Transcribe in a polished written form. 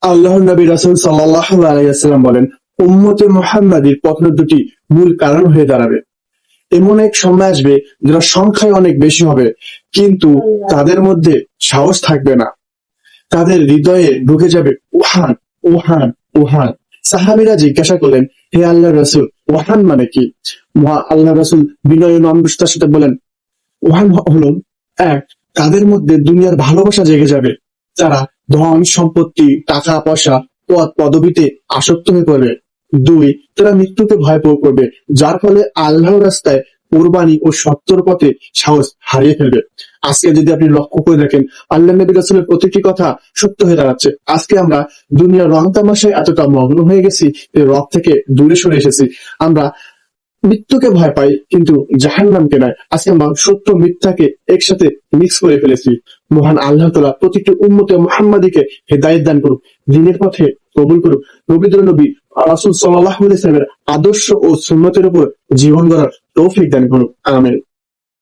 আল্লাহর নবী রাসূল সাল্লাল্লাহু আলাইহি ওয়াসাল্লাম বলেন, উম্মতে মুহাম্মাদীর পতনের দুটি মূল কারণ হয়ে দাঁড়াবে। এমন এক সময় আসবে যারা সংখ্যায় অনেক বেশি হবে, কিন্তু তাদের মধ্যে সাহস থাকবে না। তাদের হৃদয়ে ঢুকে যাবে ওহান, ওহান, ওহান। সাহাবীরা জিজ্ঞাসা করলেন, হে আল্লাহর রাসূল, ওহান মানে কি? আল্লাহর রাসূল বিনয় ও নম্রতার সাথে বলেন, ওহান হলো এক, তাদের মধ্যে দুনিয়ার ভালোবাসা জেগে যাবে। তারা ধন সম্পত্তি, টাকা পয়সা, পদ পদবিতে আসক্ত হয়ে পড়বে। দুই, তারা মৃত্যুকে ভয় করবে, যার ফলে আল্লাহর রাস্তায় কোরবানি ও সত্যর পথে সাহস হারিয়ে ফেলবে। আজকে যদি আপনি লক্ষ্য করে দেখেন, আল্লাহ নবী রাসূলের প্রতিটি কথা সত্য হয়ে দাঁড়াচ্ছে। আজকে আমরা দুনিয়ার রং তামাশায় এতটা মগ্ন হয়ে গেছি যে রব থেকে দূরে সরে এসেছি। আমরা মৃত্যুকে ভয় পাই, কিন্তু জাহান্নামকে নয়। আজকে আমরা সত্য মিথ্যাকে একসাথে মিক্স করে ফেলেছি। মহান আল্লাহ তাআলা প্রতিটি উম্মতে মুহাম্মাদীকে হেদায়েত দান করুক, দ্বীনের পথে কবুল করুক। পবিত্র নবী রাসূল সাল্লাল্লাহু আলাইহি ওয়াসাল্লামের আদর্শ ও সুন্নতের উপর জীবন গড়ার তৌফিক দান করুক। আমিন।